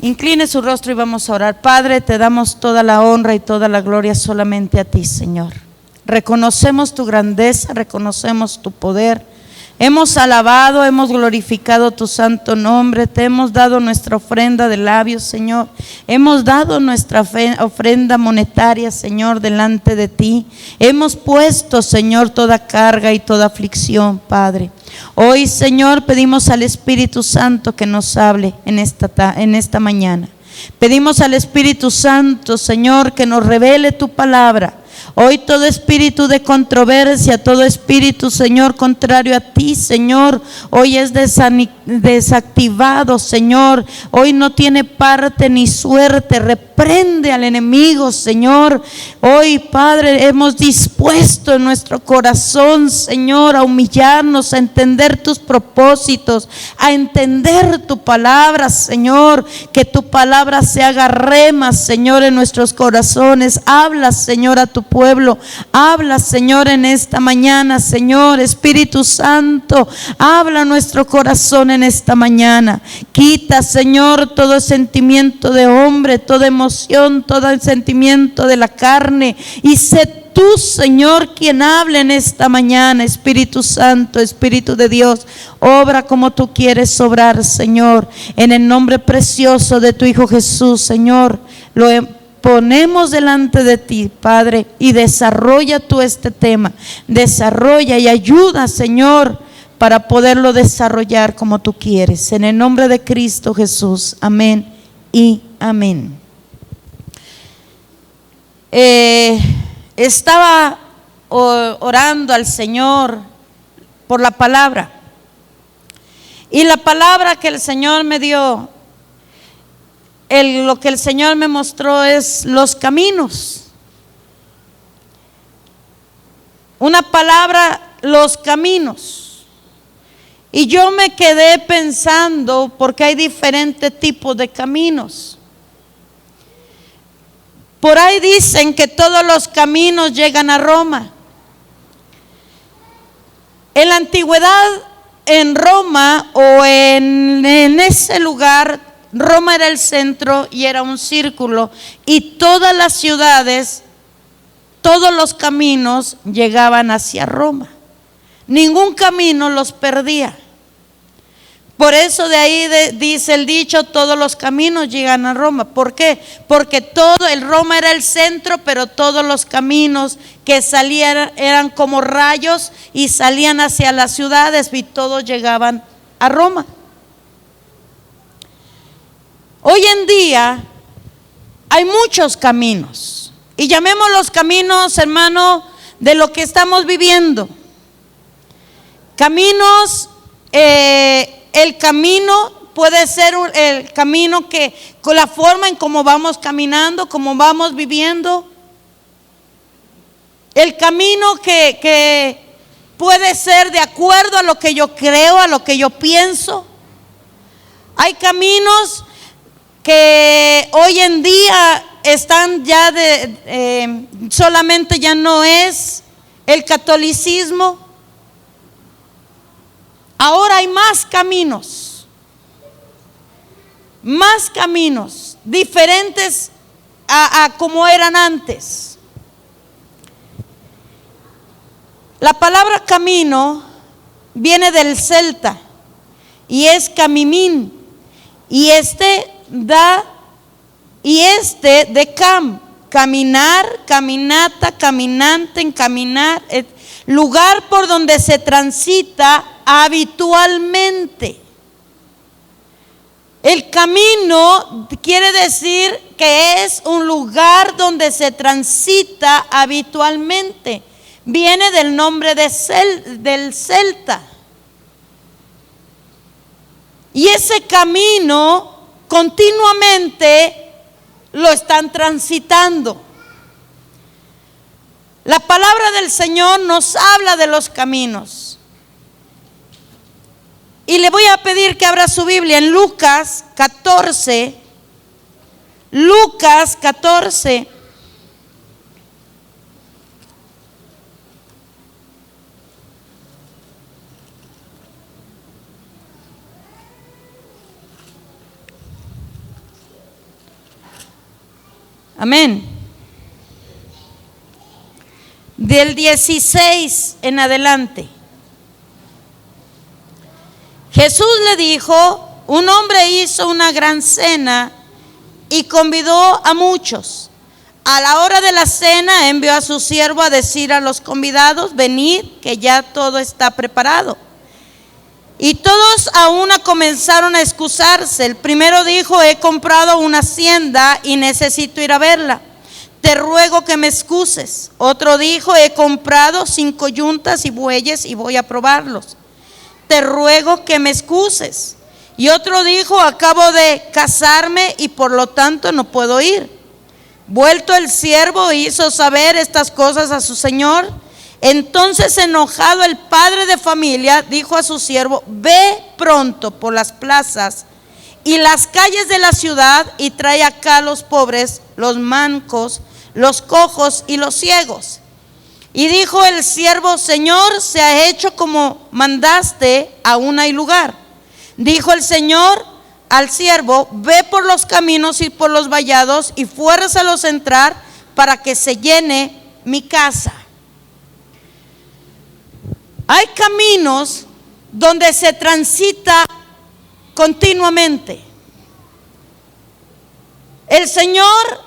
Incline su rostro y vamos a orar. Padre, te damos toda la honra y toda la gloria solamente a ti, Señor. Reconocemos tu grandeza, reconocemos tu poder. Hemos alabado, hemos glorificado tu santo nombre. Te hemos dado nuestra ofrenda de labios, Señor. Hemos dado nuestra ofrenda monetaria, Señor, delante de ti. Hemos puesto, Señor, toda carga y toda aflicción, Padre. Hoy, Señor, pedimos al Espíritu Santo que nos hable en esta mañana. Pedimos al Espíritu Santo, Señor, que nos revele tu palabra. Hoy todo espíritu de controversia, todo espíritu, Señor, contrario a ti, Señor, hoy es desactivado, Señor. Hoy no tiene parte ni suerte. Reprende al enemigo, Señor. Hoy, Padre, hemos dispuesto en nuestro corazón, Señor, a humillarnos, a entender tus propósitos, a entender tu palabra, Señor. Que tu palabra se haga rema, Señor, en nuestros corazones. Habla, Señor, a tu pueblo. Habla, Señor, en esta mañana, Señor. Espíritu Santo, habla a nuestro corazón en esta mañana. Quita, Señor, todo sentimiento de hombre, toda emoción, todo el sentimiento de la carne, y sé tú, Señor, quien hable en esta mañana. Espíritu Santo, Espíritu de Dios, obra como tú quieres obrar, Señor, en el nombre precioso de tu Hijo Jesús, Señor. Lo ponemos delante de ti, Padre, y desarrolla tú este tema. Desarrolla y ayuda, Señor, para poderlo desarrollar como tú quieres. En el nombre de Cristo Jesús. Amén y amén. Estaba orando al Señor por la palabra. Y la palabra que el Señor me dio, lo que el Señor me mostró es los caminos. Una palabra, los caminos. Y yo me quedé pensando, porque hay diferentes tipos de caminos. Por ahí dicen que todos los caminos llegan a Roma. En la antigüedad, en Roma o en ese lugar, Roma era el centro y era un círculo, y todas las ciudades, todos los caminos llegaban hacia Roma. Ningún camino los perdía. Por eso de ahí dice el dicho, todos los caminos llegan a Roma. ¿Por qué? Porque Roma era el centro, pero todos los caminos que salían eran como rayos y salían hacia las ciudades, y todos llegaban a Roma. Hoy en día hay muchos caminos, y llamemos los caminos, hermano, de lo que estamos viviendo. Caminos, el camino puede ser el camino que, con la forma en cómo vamos caminando, cómo vamos viviendo. El camino que puede ser de acuerdo a lo que yo creo, a lo que yo pienso. Hay caminos que hoy en día están ya solamente ya no es el catolicismo. Ahora hay más caminos diferentes a como eran antes. La palabra camino viene del celta y es camimín, y de caminar, caminata, caminante, encaminar, lugar por donde se transita habitualmente. El camino quiere decir que es un lugar donde se transita habitualmente. Viene del nombre del celta. Y ese camino continuamente lo están transitando. La palabra del Señor nos habla de los caminos. Y le voy a pedir que abra su Biblia en Lucas 14. Lucas 14. Amén. Del 16 en adelante. Jesús le dijo: un hombre hizo una gran cena y convidó a muchos. A la hora de la cena envió a su siervo a decir a los convidados: venid, que ya todo está preparado. Y todos a una comenzaron a excusarse. El primero dijo: he comprado una hacienda y necesito ir a verla. Te ruego que me excuses. Otro dijo: he comprado 5 yuntas y bueyes y voy a probarlos. Te ruego que me excuses. Y otro dijo: acabo de casarme y por lo tanto no puedo ir. Vuelto el siervo hizo saber estas cosas a su señor. Entonces, enojado, el padre de familia dijo a su siervo: ve pronto por las plazas y las calles de la ciudad y trae acá los pobres, los mancos, los cojos y los ciegos. Y dijo el siervo: Señor, se ha hecho como mandaste, aún hay lugar. Dijo el Señor al siervo: ve por los caminos y por los vallados y fuérzalos a entrar para que se llene mi casa. Hay caminos donde se transita continuamente. El Señor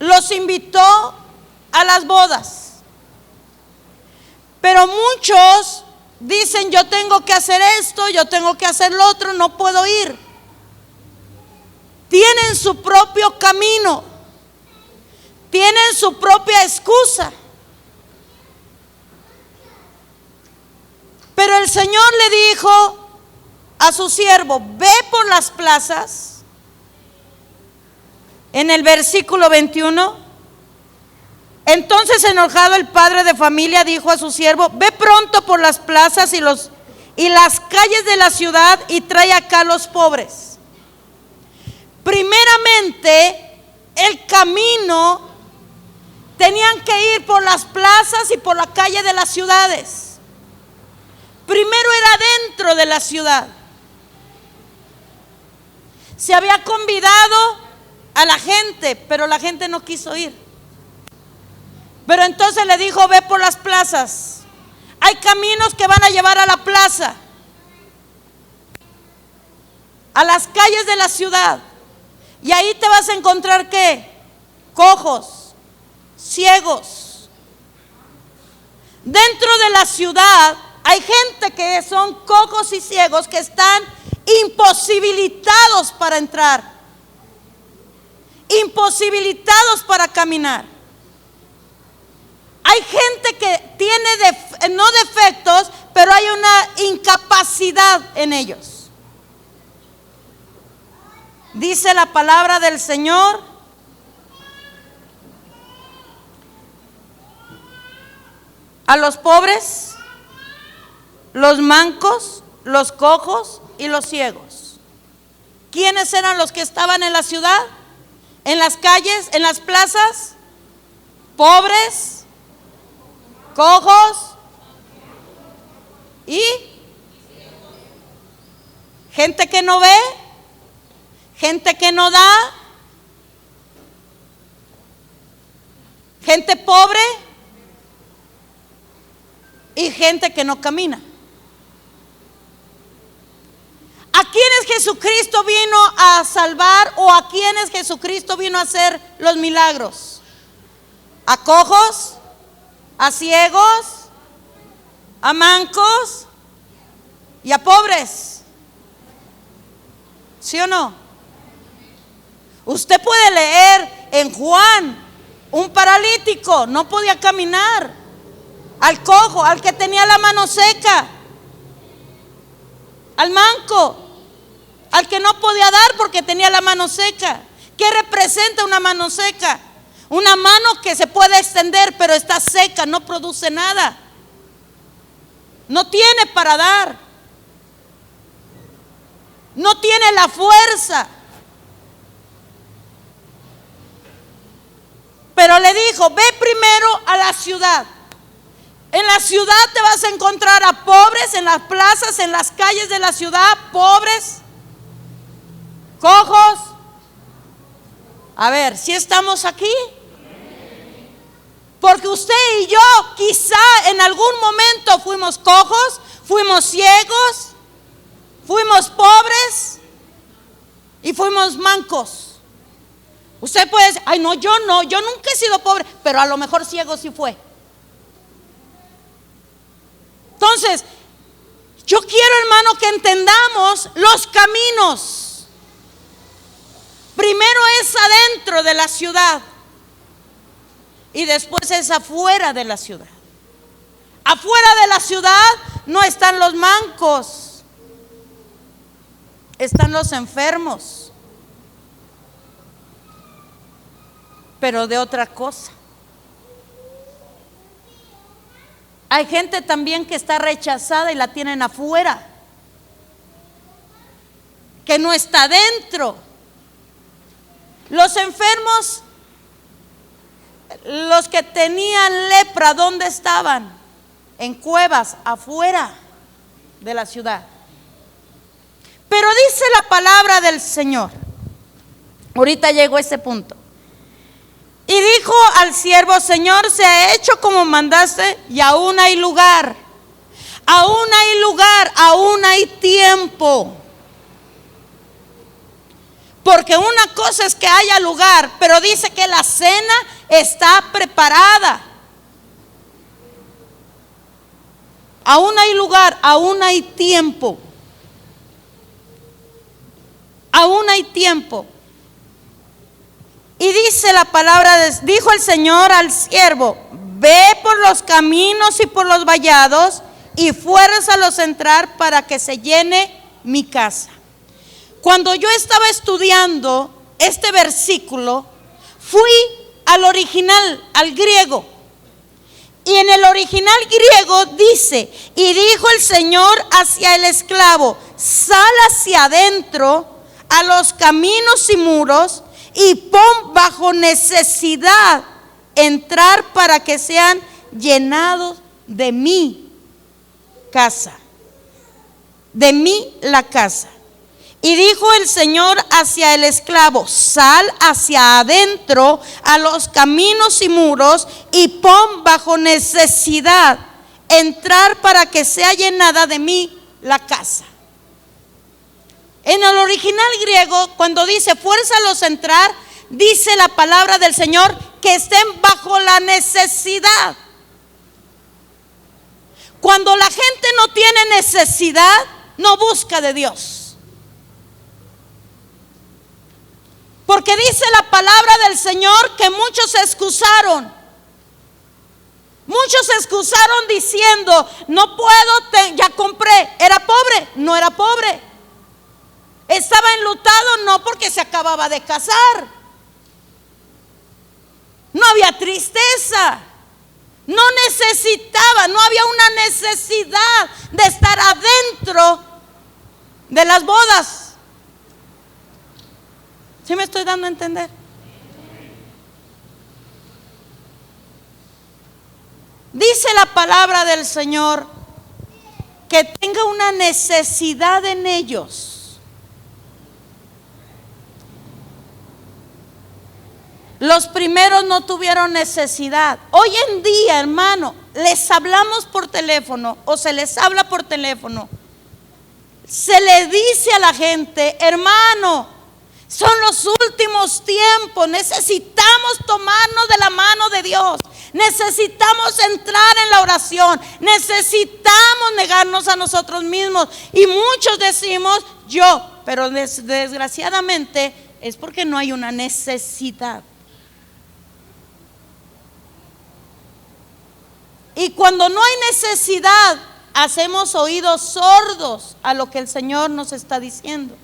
los invitó a las bodas, pero muchos dicen: yo tengo que hacer esto, yo tengo que hacer lo otro, no puedo ir. Tienen su propio camino, tienen su propia excusa. Pero el Señor le dijo a su siervo: ve por las plazas. En el versículo 21, entonces, enojado, el padre de familia dijo a su siervo: ve pronto por las plazas y las calles de la ciudad y trae acá los pobres. Primeramente, el camino tenían que ir por las plazas y por la calle de las ciudades. Primero era dentro de la ciudad. Se había convidado a la gente, pero la gente no quiso ir. Pero entonces le dijo: ve por las plazas. Hay caminos que van a llevar a la plaza, a las calles de la ciudad. Y ahí te vas a encontrar ¿qué? Cojos, ciegos. Dentro de la ciudad hay gente que son cojos y ciegos que están imposibilitados para entrar, imposibilitados para caminar. Hay gente que tiene no defectos, pero hay una incapacidad en ellos. Dice la palabra del Señor: a los pobres, los mancos, los cojos y los ciegos. ¿Quiénes eran los que estaban en la ciudad? En las calles, en las plazas. Pobres, cojos y gente que no ve, gente que no da, gente pobre y gente que no camina. ¿A quiénes Jesucristo vino a salvar o a quiénes Jesucristo vino a hacer los milagros? ¿A cojos? ¿A ciegos? ¿A mancos? ¿Y a pobres? ¿Sí o no? Usted puede leer en Juan: un paralítico no podía caminar, al cojo, al que tenía la mano seca, al manco, al que no podía dar porque tenía la mano seca. ¿Qué representa una mano seca? Una mano que se puede extender pero está seca, no produce nada, no tiene para dar, no tiene la fuerza. Pero le dijo: ve primero a la ciudad. En la ciudad te vas a encontrar a pobres, en las plazas, en las calles de la ciudad, pobres, cojos. A ver, si estamos aquí, Porque usted y yo quizá en algún momento fuimos cojos, fuimos ciegos, fuimos pobres y fuimos mancos. Usted puede decir, ay no, yo nunca he sido pobre, pero a lo mejor ciego sí fue. Entonces, yo quiero, hermano, que entendamos los caminos. Primero es adentro de la ciudad y después es afuera de la ciudad. Afuera de la ciudad no están los mancos, están los enfermos, pero de otra cosa. Hay gente también que está rechazada y la tienen afuera, que no está dentro. Los enfermos, los que tenían lepra, ¿dónde estaban? En cuevas, afuera de la ciudad. Pero dice la palabra del Señor, ahorita llego a ese punto. Y dijo al siervo, Señor, se ha hecho como mandaste y aún hay lugar. Aún hay lugar, aún hay tiempo. Porque una cosa es que haya lugar, pero dice que la cena está preparada. Aún hay lugar, aún hay tiempo. Aún hay tiempo. Y dice la palabra, dijo el Señor al siervo, ve por los caminos y por los vallados y fuérzalos a entrar para que se llene mi casa. Cuando yo estaba estudiando este versículo, fui al original, al griego. Y en el original griego dice, y dijo el Señor hacia el esclavo, sal hacia adentro a los caminos y muros y pon bajo necesidad entrar para que sean llenados de mi casa, de mí la casa. Y dijo el Señor hacia el esclavo, sal hacia adentro a los caminos y muros y pon bajo necesidad entrar para que sea llenada de mí la casa. En el original griego, cuando dice fuérzalos a entrar, dice la palabra del Señor que estén bajo la necesidad. Cuando la gente no tiene necesidad, no busca de Dios. Porque dice la palabra del Señor que muchos se excusaron. Muchos se excusaron diciendo, no puedo, ya compré. ¿Era pobre? No era pobre. Estaba enlutado, no, porque se acababa de casar. No había tristeza. No necesitaba, no había una necesidad de estar adentro de las bodas. ¿Sí me estoy dando a entender? Dice la palabra del Señor que tenga una necesidad en ellos. Los primeros no tuvieron necesidad. Hoy en día, hermano, les hablamos por teléfono o se les habla por teléfono. Se le dice a la gente, hermano, son los últimos tiempos, necesitamos tomarnos de la mano de Dios, necesitamos entrar en la oración, necesitamos negarnos a nosotros mismos. Y muchos decimos yo, pero desgraciadamente es porque no hay una necesidad. Y cuando no hay necesidad, hacemos oídos sordos a lo que el Señor nos está diciendo.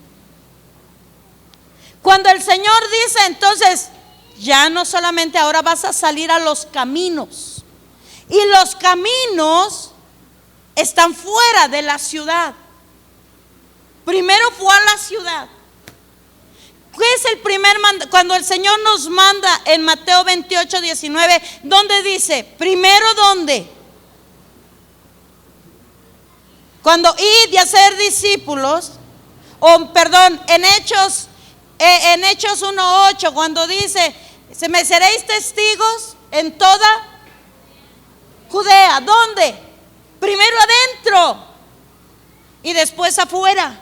Cuando el Señor dice, entonces, ya no solamente ahora vas a salir a los caminos. Y los caminos están fuera de la ciudad. Primero fue a la ciudad. ¿Qué es el primer mandamiento? Cuando el Señor nos manda en Mateo 28, 19, ¿dónde dice? Primero, ¿dónde? Cuando id y hacer discípulos, en Hechos 1:8, cuando dice, me seréis testigos en toda Judea, ¿dónde? Primero adentro y después afuera.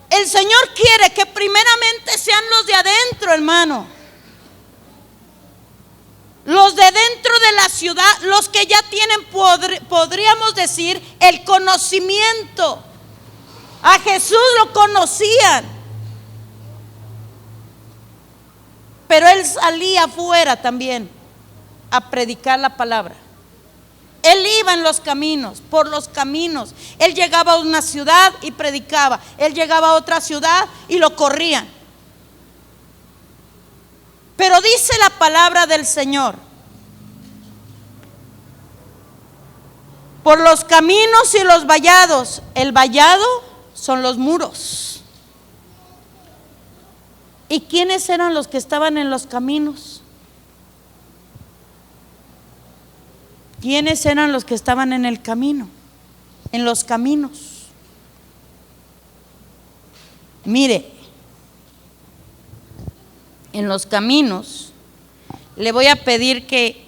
El Señor quiere que primeramente sean los de adentro, hermano. Los de dentro de la ciudad, los que ya tienen, podríamos decir, el conocimiento. A Jesús lo conocían. Pero Él salía afuera también a predicar la palabra. Él iba en los caminos, por los caminos. Él llegaba a una ciudad y predicaba. Él llegaba a otra ciudad y lo corrían. Pero dice la palabra del Señor: por los caminos y los vallados. El vallado son los muros. ¿Y quiénes eran los que estaban en los caminos? ¿Quiénes eran los que estaban en el camino? En los caminos. Mire, en los caminos, le voy a pedir que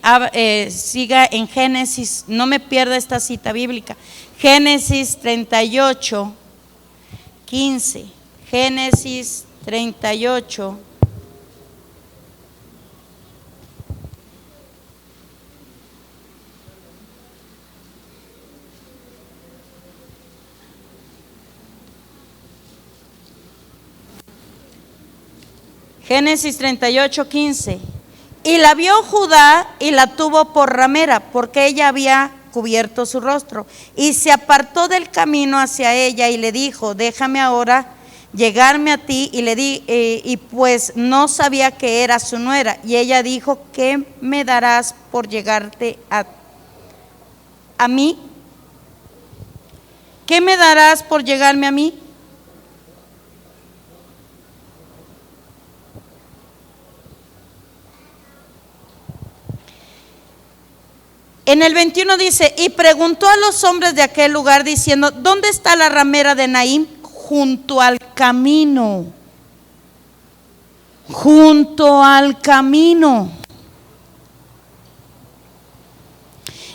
siga en Génesis, no me pierda esta cita bíblica. Génesis 38, 15. Génesis 38. Génesis 38, 15. Y la vio Judá y la tuvo por ramera, porque ella había cubierto su rostro. Y se apartó del camino hacia ella y le dijo: déjame ahora llegarme a ti. Y le di, y pues no sabía que era su nuera. Y ella dijo: ¿qué me darás por llegarte a mí? ¿Qué me darás por llegarme a mí? En el 21 dice: y preguntó a los hombres de aquel lugar diciendo: ¿dónde está la ramera de Naim? Junto al camino. Junto al camino.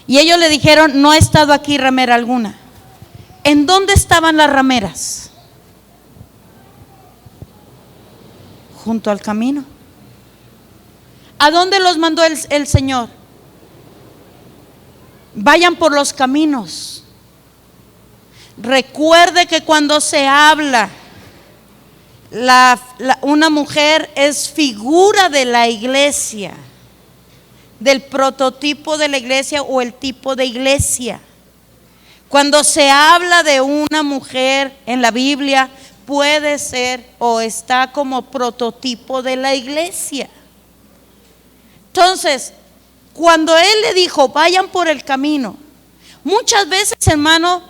Y ellos le dijeron: no ha estado aquí ramera alguna. ¿En dónde estaban las rameras? Junto al camino. ¿A dónde los mandó el Señor? Vayan por los caminos. Recuerde que cuando se habla, una mujer es figura de la iglesia, del prototipo de la iglesia o el tipo de iglesia. Cuando se habla de una mujer en la Biblia, puede ser o está como prototipo de la iglesia. Entonces, cuando Él le dijo: vayan por el camino, muchas veces, hermano,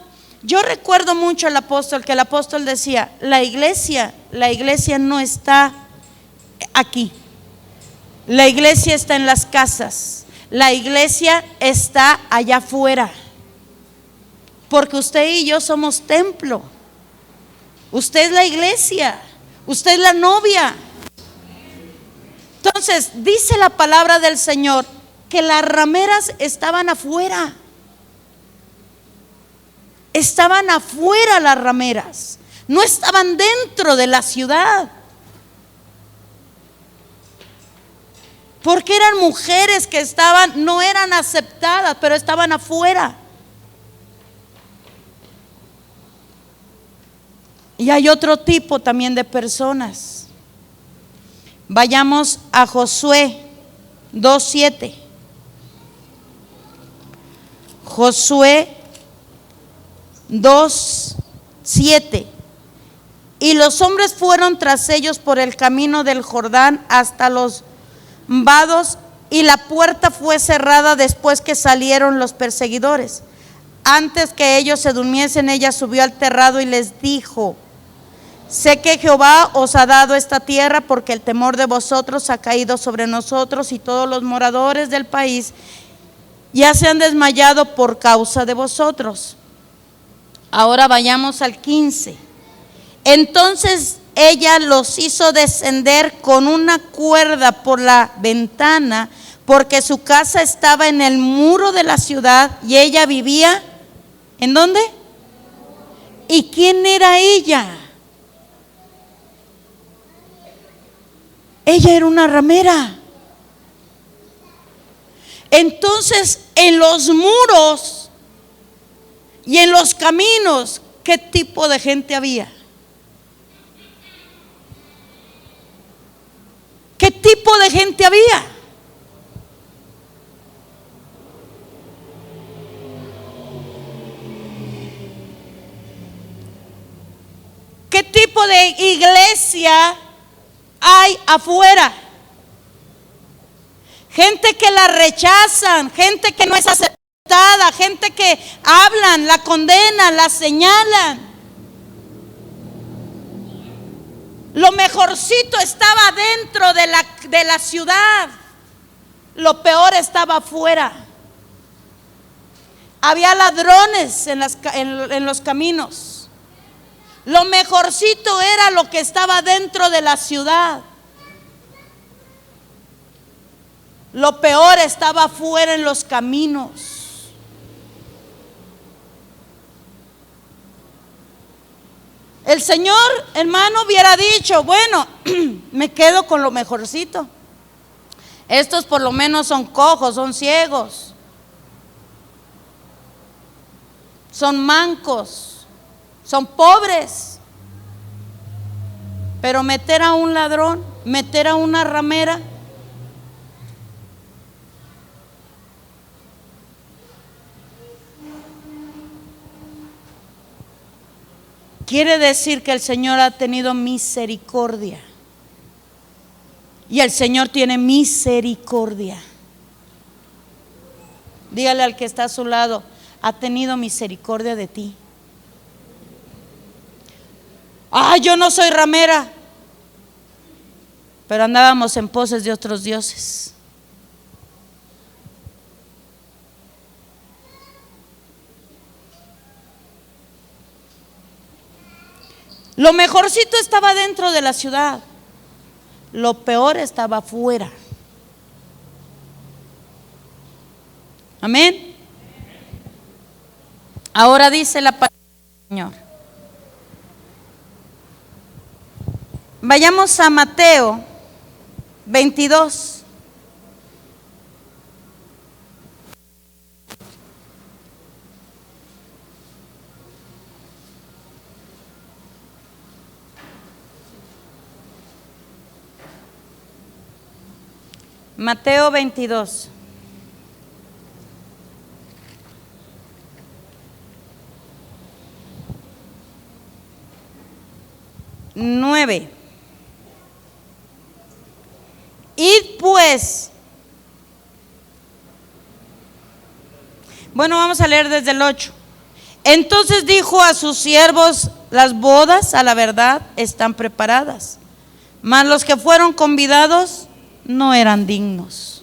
yo recuerdo mucho al apóstol, que el apóstol decía: la iglesia no está aquí, la iglesia está en las casas, la iglesia está allá afuera, porque usted y yo somos templo. Usted es la iglesia, usted es la novia. Entonces dice la palabra del Señor que las rameras estaban afuera. Estaban afuera las rameras, no estaban dentro de la ciudad. Porque eran mujeres que no eran aceptadas, pero estaban afuera. Y hay otro tipo también de personas. Vayamos a Josué 2:7. Josué 2:7. Y los hombres fueron tras ellos por el camino del Jordán hasta los vados, y la puerta fue cerrada después que salieron los perseguidores. Antes que ellos se durmiesen, ella subió al terrado y les dijo: sé que Jehová os ha dado esta tierra, porque el temor de vosotros ha caído sobre nosotros, y todos los moradores del país ya se han desmayado por causa de vosotros. Ahora vayamos al 15. Entonces ella los hizo descender con una cuerda por la ventana, porque su casa estaba en el muro de la ciudad y ella vivía, ¿en dónde? ¿Y quién era ella? Ella era una ramera. Entonces, en los muros y en los caminos, ¿qué tipo de gente había? ¿Qué tipo de gente había? ¿Qué tipo de iglesia hay afuera? Gente que la rechazan, gente que no es aceptada, gente que hablan, la condenan, la señalan. Lo mejorcito estaba dentro de la ciudad, lo peor estaba afuera. Había ladrones en los caminos. Lo mejorcito era lo que estaba dentro de la ciudad. Lo peor estaba afuera en los caminos. El Señor, hermano, hubiera dicho, bueno, me quedo con lo mejorcito. Estos por lo menos son cojos, son ciegos, son mancos, son pobres. Pero meter a un ladrón, meter a una ramera, quiere decir que el Señor ha tenido misericordia. Y el Señor tiene misericordia. Dígale al que está a su lado, ha tenido misericordia de ti. Yo no soy ramera, pero andábamos en poses de otros dioses. Lo mejorcito estaba dentro de la ciudad, lo peor estaba afuera. Amén. Ahora dice la palabra del Señor. Vayamos a Mateo 22. Mateo 22. Nueve. Id pues. Bueno, vamos a leer desde el 8. Entonces dijo a sus siervos: las bodas a la verdad están preparadas, mas los que fueron convidados no eran dignos.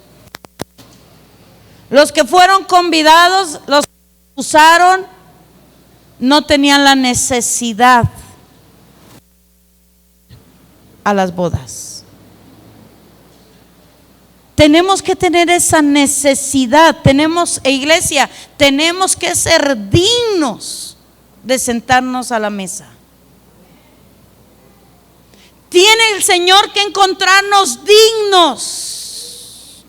Los que fueron convidados, los que usaron, no tenían la necesidad a las bodas. Tenemos que tener esa necesidad. Iglesia, tenemos que ser dignos de sentarnos a la mesa. Tiene el Señor que encontrarnos dignos.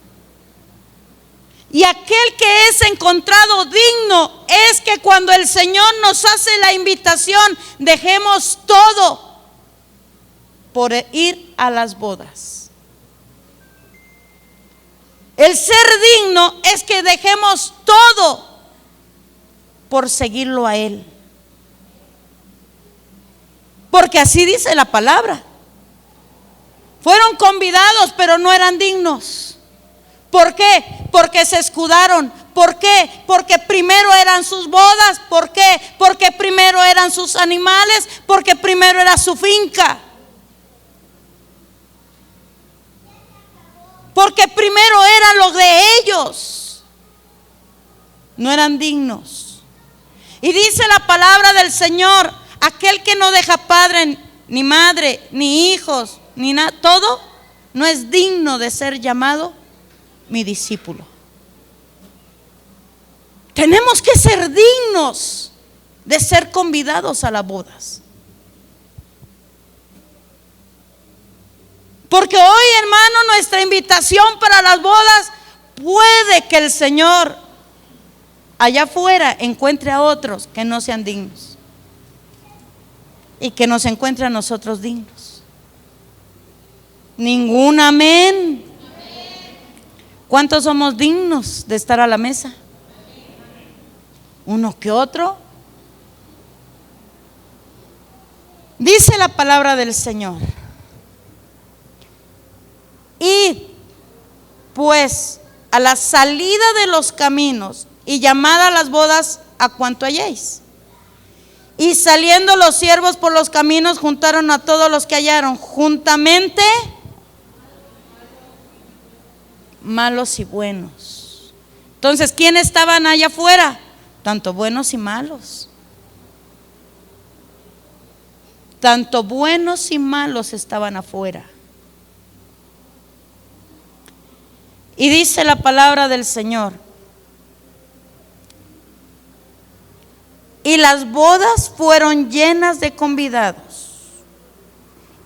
Y aquel que es encontrado digno es que cuando el Señor nos hace la invitación, dejemos todo por ir a las bodas. El ser digno es que dejemos todo por seguirlo a Él. Porque así dice la palabra. Fueron convidados, pero no eran dignos. ¿Por qué? Porque se escudaron. ¿Por qué? Porque primero eran sus bodas. ¿Por qué? Porque primero eran sus animales. Porque primero era su finca. Porque primero eran los de ellos. No eran dignos. Y dice la palabra del Señor: aquel que no deja padre, ni madre, ni hijos, ni nada, todo, no es digno de ser llamado mi discípulo. Tenemos que ser dignos de ser convidados a las bodas. Porque hoy, hermano, nuestra invitación para las bodas, puede que el Señor allá afuera encuentre a otros que no sean dignos y que nos encuentre a nosotros dignos. Ningún amén. ¿Cuántos somos dignos de estar a la mesa? Uno que otro. Dice la palabra del Señor: id pues a la salida de los caminos y llamad a las bodas a cuanto halléis. Y saliendo los siervos por los caminos, juntaron a todos los que hallaron, juntamente malos y buenos. Entonces, ¿quiénes estaban allá afuera? Tanto buenos y malos. Tanto buenos y malos estaban afuera. Y dice la palabra del Señor: y las bodas fueron llenas de convidados.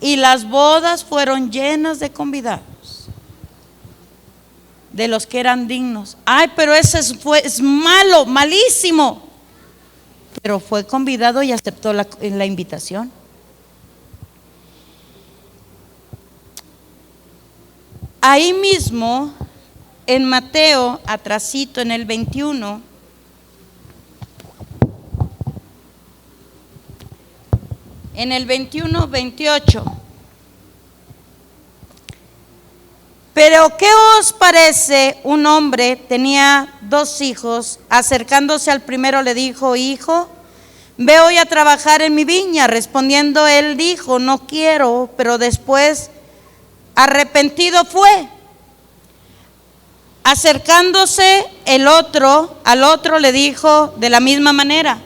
Y las bodas fueron llenas de convidados, de los que eran dignos. Ay, pero ese es malo, malísimo. Pero fue convidado y aceptó la invitación. Ahí mismo, en Mateo, atrasito en el 21, en el 21, 28. Pero ¿qué os parece? Un hombre tenía 2 hijos. Acercándose al primero le dijo: hijo, ve hoy a trabajar en mi viña. Respondiendo él dijo: no quiero. Pero después, arrepentido fue. Acercándose al otro le dijo de la misma manera.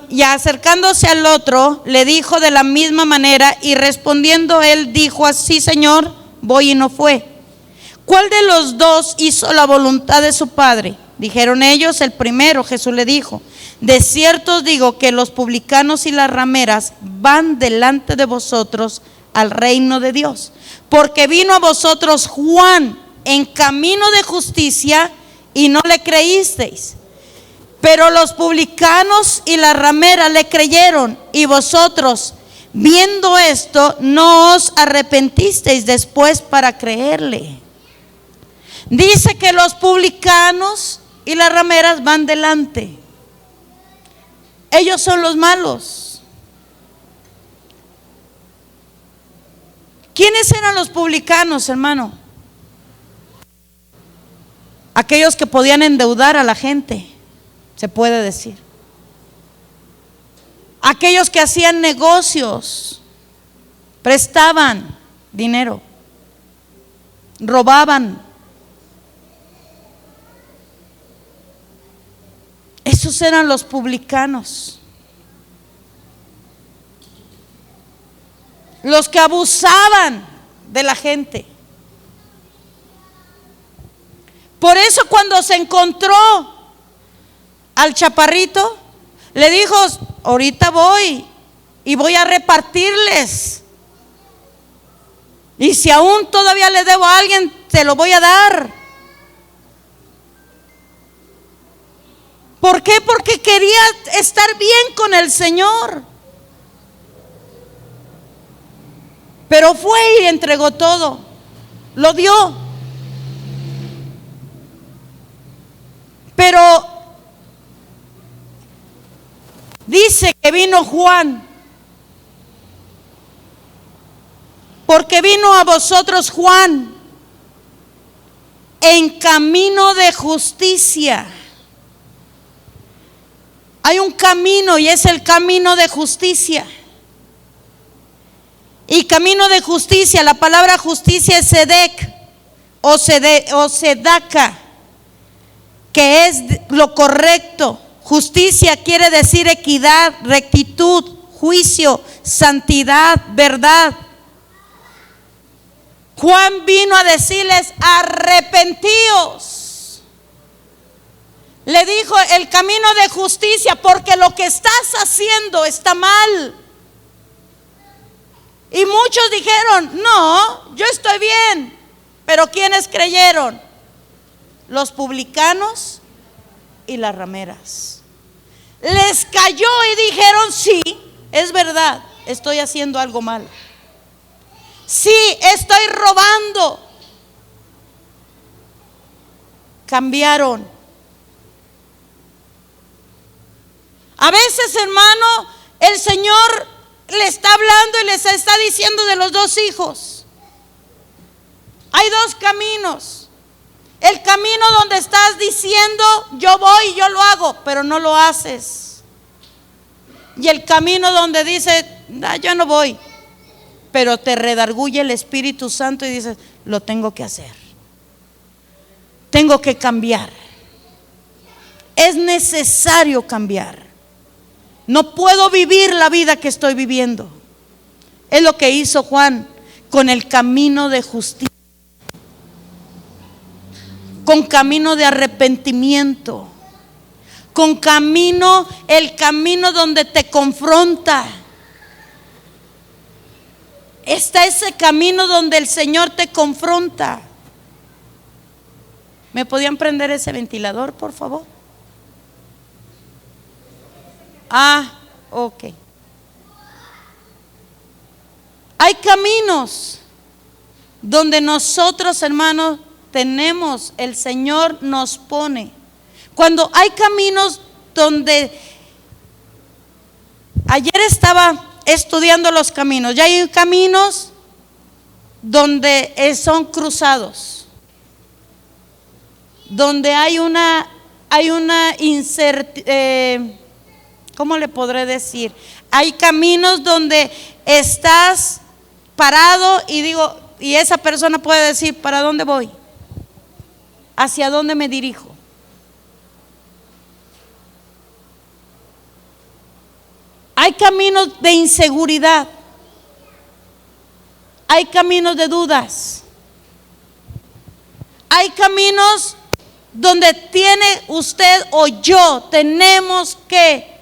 Y acercándose al otro le dijo de la misma manera, y respondiendo él dijo: así, Señor, voy, y no fue. ¿Cuál de los 2 hizo la voluntad de su padre? Dijeron ellos: el primero. Jesús le dijo: de cierto os digo que los publicanos y las rameras van delante de vosotros al reino de Dios. Porque vino a vosotros Juan en camino de justicia y no le creísteis, pero los publicanos y las rameras le creyeron. Y vosotros, viendo esto, no os arrepentisteis después para creerle. Dice que los publicanos y las rameras van delante. Ellos son los malos. ¿Quiénes eran los publicanos, hermano? Aquellos que podían endeudar a la gente, se puede decir. Aquellos que hacían negocios, prestaban dinero, robaban. Esos eran los publicanos. Los que abusaban de la gente. Por eso cuando se encontró al chaparrito, le dijo: ahorita voy y voy a repartirles. Y si aún todavía le debo a alguien, te lo voy a dar. ¿Por qué? Porque quería estar bien con el Señor. Pero fue y entregó todo, lo dio. Pero dice que vino Juan, porque vino a vosotros Juan en camino de justicia. Hay un camino y es el camino de justicia. Y camino de justicia, la palabra justicia es sedek o sedaka, que es lo correcto. Justicia quiere decir equidad, rectitud, juicio, santidad, verdad. Juan vino a decirles: arrepentíos. Le dijo el camino de justicia, porque lo que estás haciendo está mal. Y muchos dijeron: no, yo estoy bien. Pero ¿quiénes creyeron? Los publicanos y las rameras. Les cayó y dijeron: sí, es verdad, estoy haciendo algo mal. Sí, estoy robando. Cambiaron. A veces, hermano, el Señor le está hablando y les está diciendo de los dos hijos. Hay dos caminos. El camino donde estás diciendo: yo voy, yo lo hago, pero no lo haces. Y el camino donde dice: yo no voy, pero te redarguye el Espíritu Santo y dices: lo tengo que hacer. Tengo que cambiar. Es necesario cambiar. No puedo vivir la vida que estoy viviendo. Es lo que hizo Juan con el camino de justicia, con camino de arrepentimiento, con camino, el camino donde te confronta. Está ese camino donde el Señor te confronta. ¿Me podían prender ese ventilador, por favor? Ok. Hay caminos donde nosotros, hermanos, tenemos, el Señor nos pone. Cuando hay caminos donde, ayer estaba estudiando los caminos, ya hay caminos donde son cruzados, donde hay una ¿cómo le podré decir? Hay caminos donde estás parado y esa persona puede decir: ¿para dónde voy? ¿Hacia dónde me dirijo? Hay caminos de inseguridad. Hay caminos de dudas. Hay caminos donde tiene usted o yo, tenemos que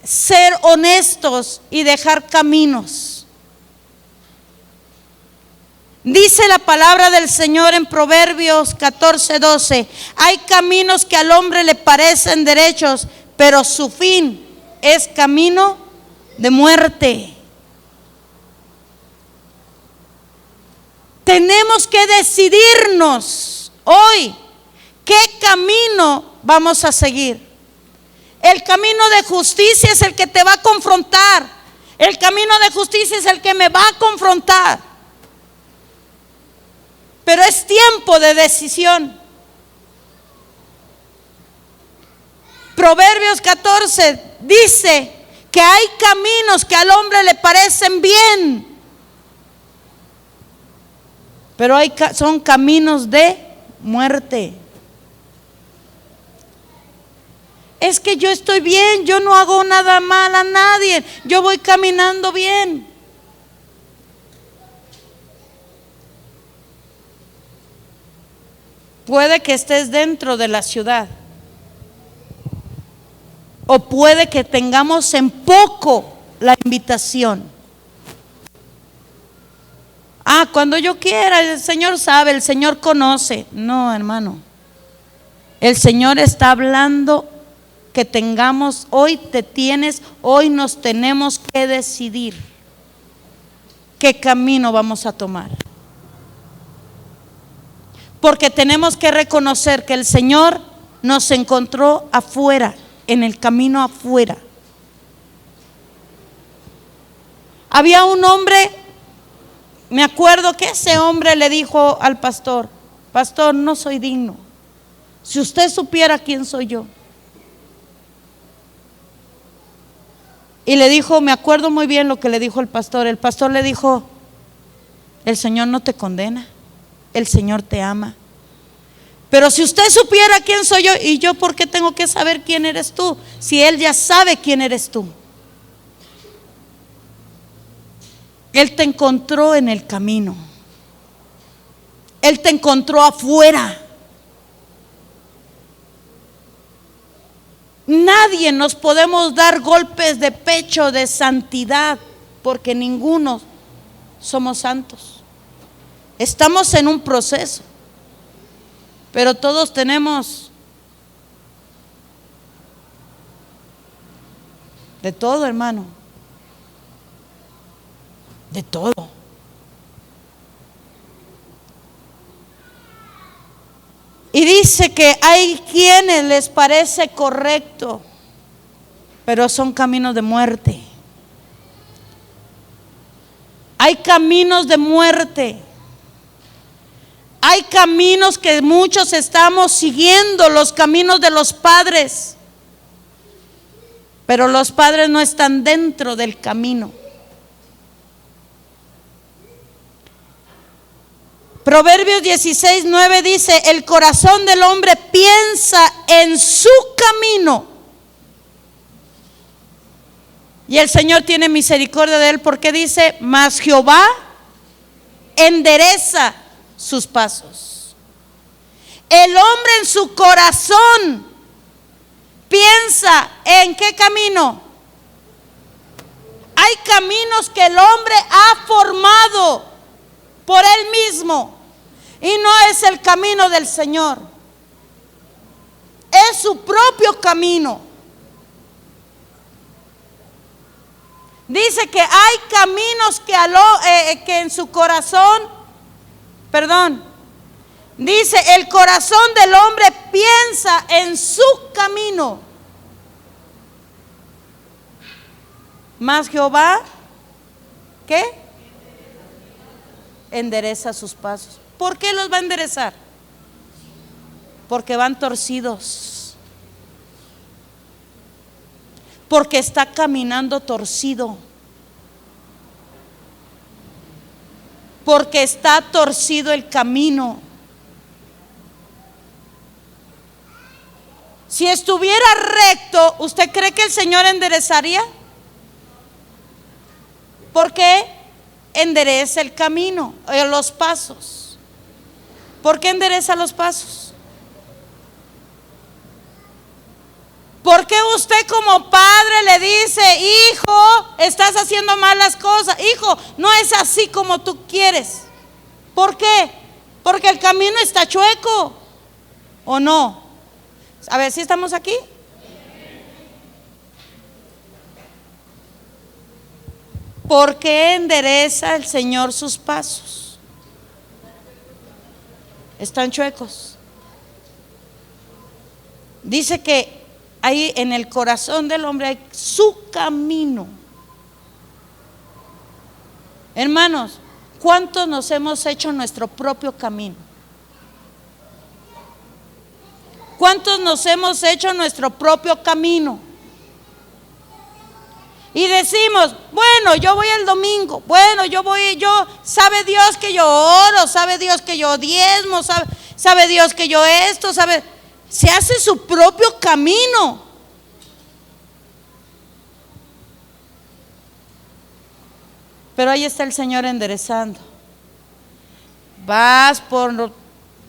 ser honestos y dejar caminos. Dice la palabra del Señor en Proverbios 14:12: hay caminos que al hombre le parecen derechos, pero su fin es camino de muerte. Tenemos que decidirnos hoy qué camino vamos a seguir. El camino de justicia es el que te va a confrontar. El camino de justicia es el que me va a confrontar. Pero es tiempo de decisión. Proverbios 14 dice que hay caminos que al hombre le parecen bien, pero son caminos de muerte. Es que yo estoy bien, yo no hago nada mal a nadie, yo voy caminando bien. Puede que estés dentro de la ciudad, o puede que tengamos en poco la invitación. Cuando yo quiera, el Señor sabe, el Señor conoce. No, hermano, el Señor está hablando que tengamos, hoy nos tenemos que decidir qué camino vamos a tomar. Porque tenemos que reconocer que el Señor nos encontró afuera, en el camino afuera. Había un hombre, me acuerdo que ese hombre le dijo al pastor: pastor, no soy digno. Si usted supiera quién soy yo. Y le dijo, me acuerdo muy bien lo que le dijo el pastor. El pastor le dijo: el Señor no te condena, el Señor te ama. Pero si usted supiera quién soy yo, ¿y yo por qué tengo que saber quién eres tú? Si Él ya sabe quién eres tú. Él te encontró en el camino. Él te encontró afuera. Nadie nos podemos dar golpes de pecho de santidad, porque ninguno somos santos. Estamos en un proceso, pero todos tenemos de todo, hermano, de todo. Y dice que hay quienes les parece correcto, pero son caminos de muerte. Hay caminos de muerte. Hay caminos que muchos estamos siguiendo, los caminos de los padres. Pero los padres no están dentro del camino. Proverbios 16:9 dice: el corazón del hombre piensa en su camino, y el Señor tiene misericordia de él, porque dice: mas Jehová endereza sus pasos. El hombre en su corazón piensa en qué camino. Hay caminos que el hombre ha formado por él mismo, y no es el camino del Señor, es su propio camino. Dice que hay caminos que en su corazón, dice: el corazón del hombre piensa en su camino, mas Jehová, ¿qué? Endereza sus pasos. ¿Por qué los va a enderezar? Porque van torcidos, porque está caminando torcido, porque está torcido el camino. Si estuviera recto, ¿usted cree que el Señor enderezaría? ¿Por qué? Endereza el camino, los pasos. ¿Por qué endereza los pasos? ¿Por qué usted como padre le dice: hijo, estás haciendo mal las cosas? Hijo, no es así como tú quieres. ¿Por qué? Porque el camino está chueco, ¿o no? A ver si estamos aquí. ¿Por qué endereza el Señor sus pasos? Están chuecos. Dice que ahí en el corazón del hombre hay su camino. Hermanos, ¿cuántos nos hemos hecho nuestro propio camino? ¿Cuántos nos hemos hecho nuestro propio camino? Y decimos: bueno, yo voy el domingo, bueno, sabe Dios que yo oro, sabe Dios que yo diezmo, sabe Dios que yo esto, se hace su propio camino. Pero ahí está el Señor enderezando.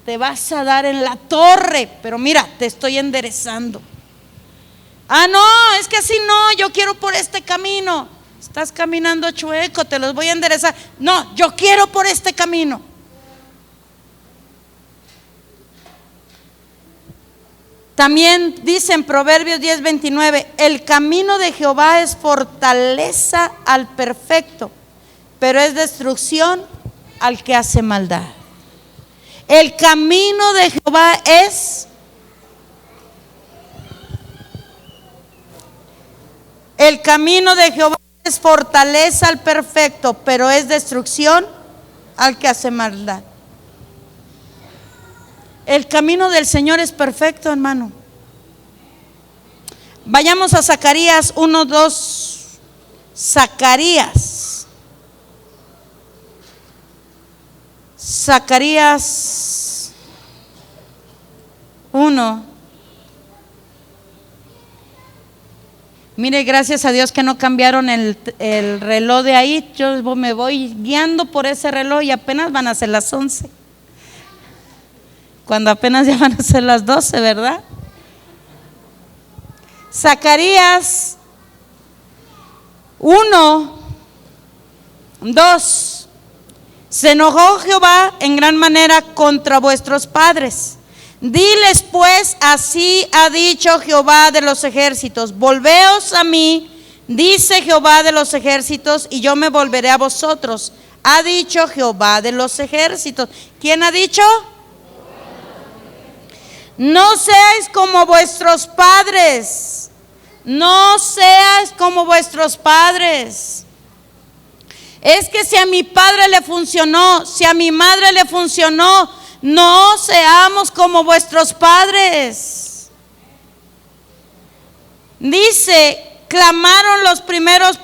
Te vas a dar en la torre, pero mira, te estoy enderezando. Ah, no, es que así no, yo quiero por este camino. Estás caminando chueco, te los voy a enderezar. No, yo quiero por este camino. También dice en Proverbios 10:29: el camino de Jehová es fortaleza al perfecto, pero es destrucción al que hace maldad. El camino de Jehová es fortaleza al perfecto, pero es destrucción al que hace maldad. El camino del Señor es perfecto, hermano. Vayamos a Zacarías 1:2. Zacarías 1:2 1. Mire, gracias a Dios que no cambiaron el reloj de ahí. Yo me voy guiando por ese reloj y apenas van a ser las 11. Cuando apenas ya van a ser las 12, ¿verdad? Zacarías 1, 2. Se enojó Jehová en gran manera contra vuestros padres. Diles pues, así ha dicho Jehová de los ejércitos: volveos a mí, dice Jehová de los ejércitos, y yo me volveré a vosotros. Ha dicho Jehová de los ejércitos. ¿Quién ha dicho? No seáis como vuestros padres. No seáis como vuestros padres. Es que si a mi padre le funcionó, si a mi madre le funcionó, no seamos como vuestros padres. Dice, clamaron los primeros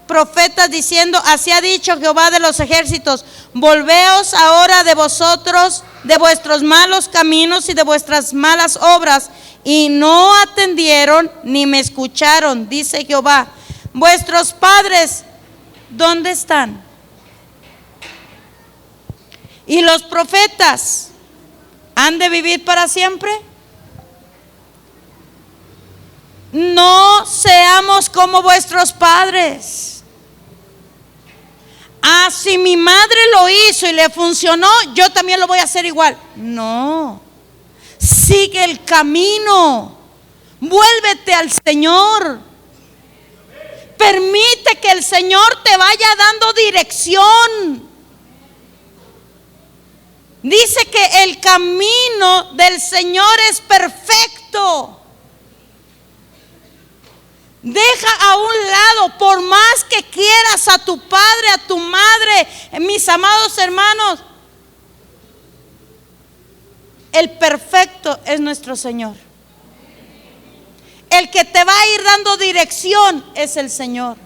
profetas diciendo: así ha dicho Jehová de los ejércitos: volveos ahora de vosotros, de vuestros malos caminos y de vuestras malas obras. Y no atendieron ni me escucharon, dice Jehová. Vuestros padres, ¿dónde están? ¿Y los profetas han de vivir para siempre? No seamos como vuestros padres. Ah, si mi madre lo hizo y le funcionó, yo también lo voy a hacer igual. No, sigue el camino, vuélvete al Señor. Permite que el Señor te vaya dando dirección. Dice que el camino del Señor es perfecto. Deja a un lado, por más que quieras a tu padre, a tu madre, mis amados hermanos, el perfecto es nuestro Señor. El que te va a ir dando dirección es el Señor.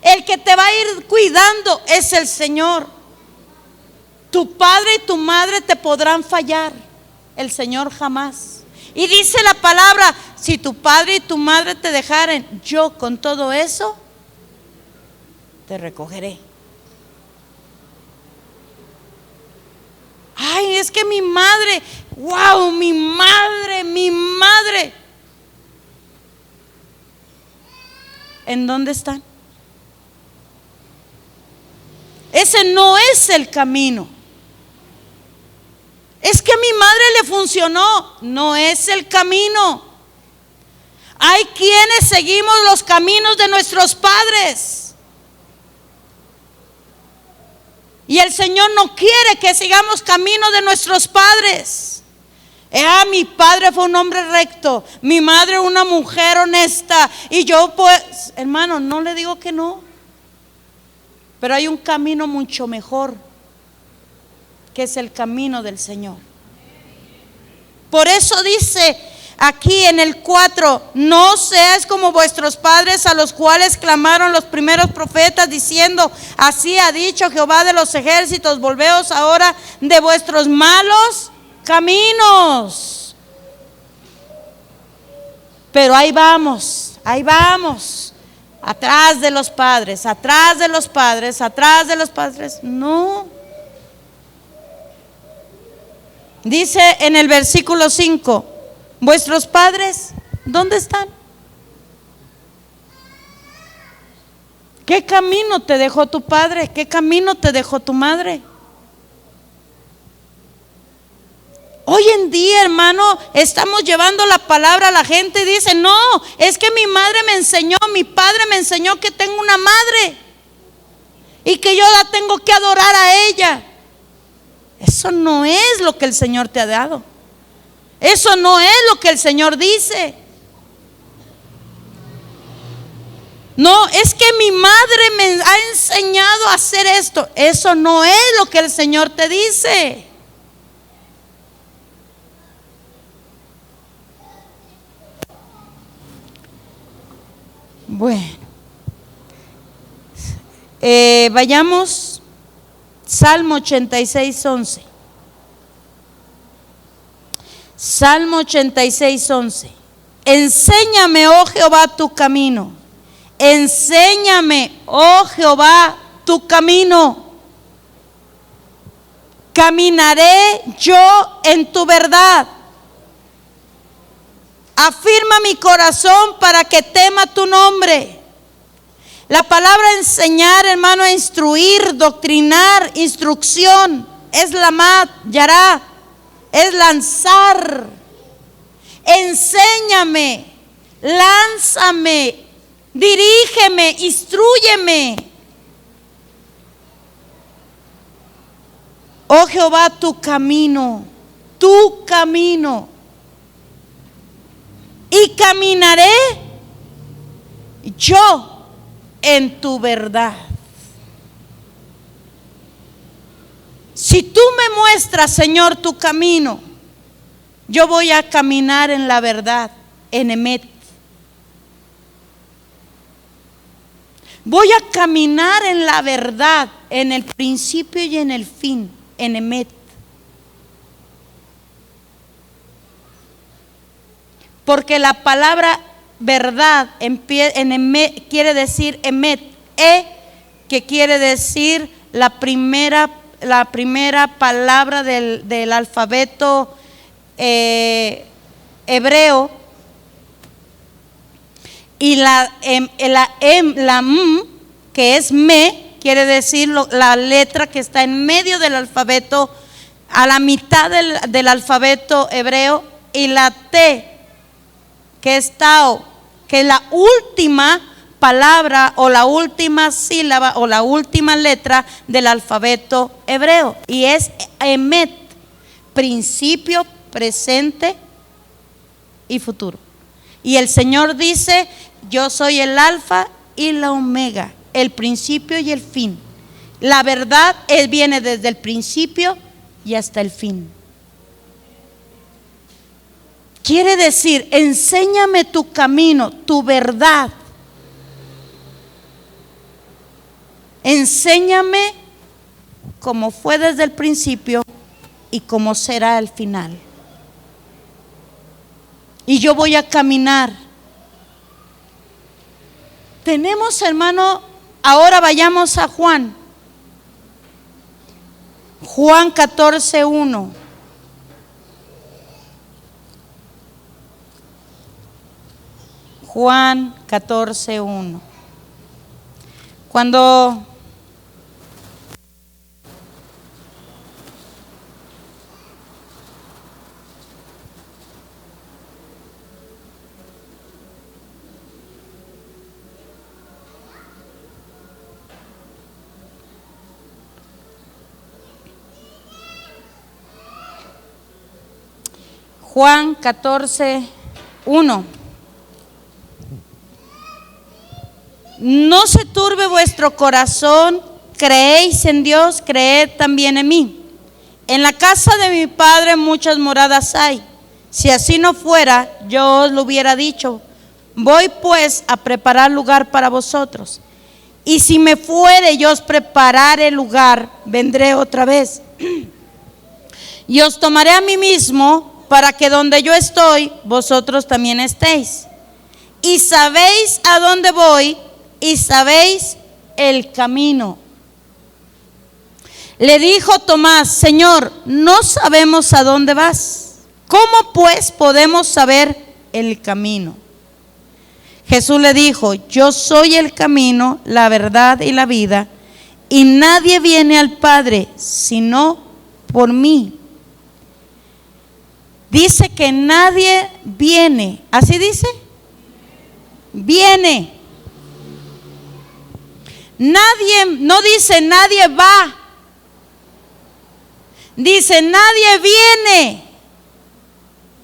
El que te va a ir cuidando es el Señor. Tu padre y tu madre te podrán fallar, el Señor jamás. Y dice la palabra: si tu padre y tu madre te dejaren, yo con todo eso te recogeré. Ay, es que mi madre, wow, mi madre. ¿En dónde están? Ese no es el camino. Es que a mi madre le funcionó. No es el camino. Hay quienes seguimos los caminos de nuestros padres. Y el Señor no quiere que sigamos caminos de nuestros padres. Mi padre fue un hombre recto, mi madre una mujer honesta, y yo pues, hermano, no le digo que no, pero hay un camino mucho mejor, que es el camino del Señor. Por eso dice aquí en el 4: no seáis como vuestros padres, a los cuales clamaron los primeros profetas diciendo: así ha dicho Jehová de los ejércitos: volveos ahora de vuestros malos caminos. Pero ahí vamos, atrás de los padres, no. Dice en el versículo 5: vuestros padres, ¿dónde están? ¿Qué camino te dejó tu padre? ¿Qué camino te dejó tu madre? Hoy en día, hermano, estamos llevando la palabra a la gente y dice: no, es que mi madre me enseñó, mi padre me enseñó que tengo una madre y que yo la tengo que adorar a ella. Eso no es lo que el Señor te ha dado. Eso no es lo que el Señor dice. No, es que mi madre me ha enseñado a hacer esto. Eso no es lo que el Señor te dice. Bueno, vayamos, Salmo 86:11. Salmo 86:11. Enséñame, oh Jehová, tu camino. Enséñame, oh Jehová, tu camino. Caminaré yo en tu verdad. Afirma mi corazón para que tema tu nombre. La palabra enseñar, hermano, es instruir, doctrinar, instrucción. Es lamad, yará, es lanzar. Enséñame, lánzame, dirígeme, instrúyeme. Oh Jehová, tu camino, tu camino. Y caminaré yo en tu verdad. Si tú me muestras, Señor, tu camino, yo voy a caminar en la verdad, en Emet. Voy a caminar en la verdad, en el principio y en el fin, en Emet. Porque la palabra verdad en Emet quiere decir Emet, que quiere decir la primera palabra del alfabeto hebreo, y la que es me, quiere decir la letra que está en medio del alfabeto, a la mitad del alfabeto hebreo, y la T, que es Tao, que es la última palabra o la última sílaba o la última letra del alfabeto hebreo, y es Emet, principio, presente y futuro. Y el Señor dice: yo soy el alfa y la omega, el principio y el fin. La verdad viene desde el principio y hasta el fin. Quiere decir, enséñame tu camino, tu verdad. Enséñame cómo fue desde el principio y cómo será al final. Y yo voy a caminar. Tenemos, hermano, ahora vayamos a Juan 14:1. Juan 14:1. Cuando Juan 14:1. No se turbe vuestro corazón, creéis en Dios, creed también en mí. En la casa de mi Padre muchas moradas hay. Si así no fuera, yo os lo hubiera dicho. Voy pues a preparar lugar para vosotros. Y si me fuere, yo os prepararé lugar, vendré otra vez. Y os tomaré a mí mismo, para que donde yo estoy, vosotros también estéis. Y sabéis a dónde voy, y sabéis el camino. Le dijo Tomás: Señor, no sabemos a dónde vas. ¿Cómo pues podemos saber el camino? Jesús le dijo: yo soy el camino, la verdad y la vida, y nadie viene al Padre sino por mí. Dice que nadie viene. ¿Así dice? Viene. Nadie, no dice nadie va. Dice nadie viene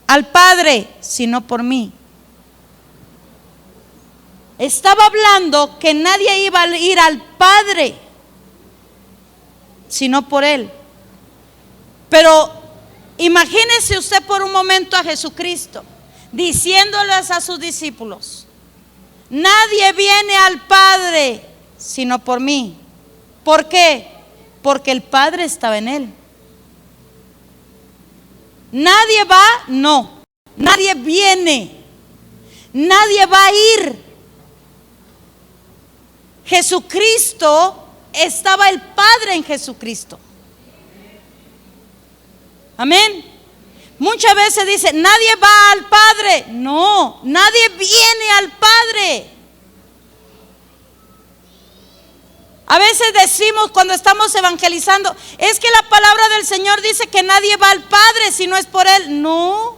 al Padre sino por mí. Estaba hablando que nadie iba a ir al Padre sino por Él. Pero imagínese usted por un momento a Jesucristo diciéndoles a sus discípulos: nadie viene al Padre sino por mí. ¿Por qué? Porque el Padre estaba en Él. Nadie va, no. Nadie viene. Nadie va a ir. Jesucristo, estaba el Padre en Jesucristo. Amén. Muchas veces dice, nadie va al Padre. No, nadie viene al Padre. A veces decimos cuando estamos evangelizando, es que la palabra del Señor dice que nadie va al Padre si no es por Él. No.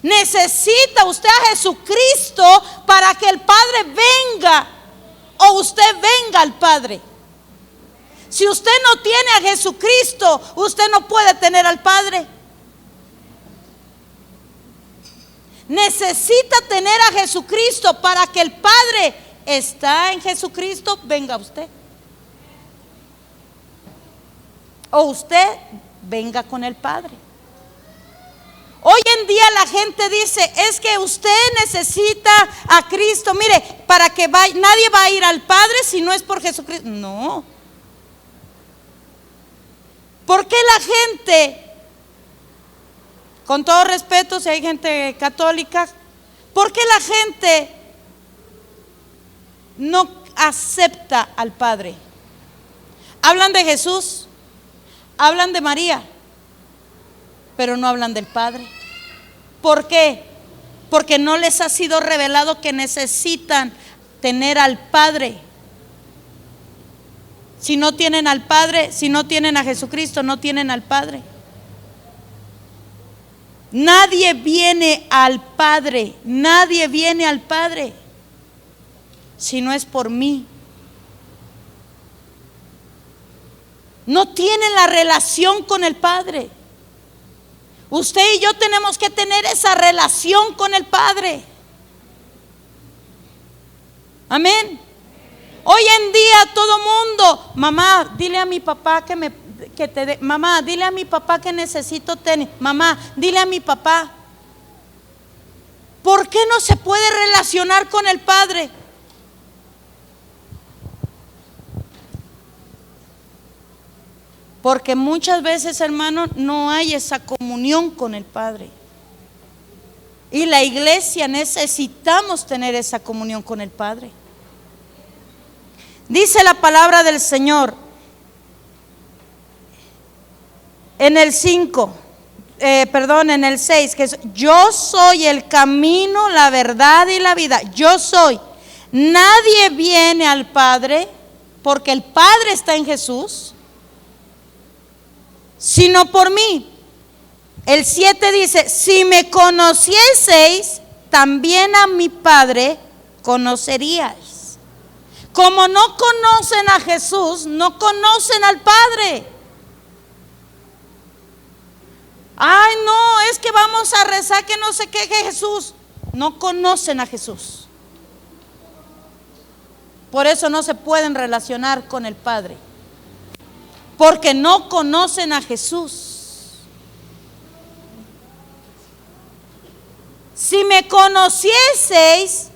Necesita usted a Jesucristo para que el Padre venga o usted venga al Padre. Si usted no tiene a Jesucristo, usted no puede tener al Padre. Necesita tener a Jesucristo para que el Padre está en Jesucristo, venga usted. O usted venga con el Padre. Hoy en día la gente dice, es que usted necesita a Cristo. Mire, para que nadie va a ir al Padre si no es por Jesucristo. No. ¿Por qué la gente, con todo respeto si hay gente católica, por qué la gente no acepta al Padre? Hablan de Jesús, hablan de María, pero no hablan del Padre. ¿Por qué? Porque no les ha sido revelado que necesitan tener al Padre. Si no tienen al Padre, si no tienen a Jesucristo, no tienen al Padre. Nadie viene al Padre, nadie viene al Padre si no es por mí. No tienen la relación con el Padre. Usted y yo tenemos que tener esa relación con el Padre. Amén. Hoy en día todo mundo, mamá, dile a mi papá mamá, dile a mi papá que necesito tenis. Mamá, dile a mi papá. ¿Por qué no se puede relacionar con el Padre? Porque muchas veces, hermano, no hay esa comunión con el Padre. Y la iglesia necesitamos tener esa comunión con el Padre. Dice la palabra del Señor en el 6, que yo soy el camino, la verdad y la vida. Yo soy. Nadie viene al Padre, porque el Padre está en Jesús, sino por mí. El 7 dice, si me conocieseis, también a mi Padre conoceríais. Como no conocen a Jesús, no conocen al Padre. Ay, no, es que vamos a rezar que no se queje Jesús. No conocen a Jesús. Por eso no se pueden relacionar con el Padre. Porque no conocen a Jesús. Si me conocieseis,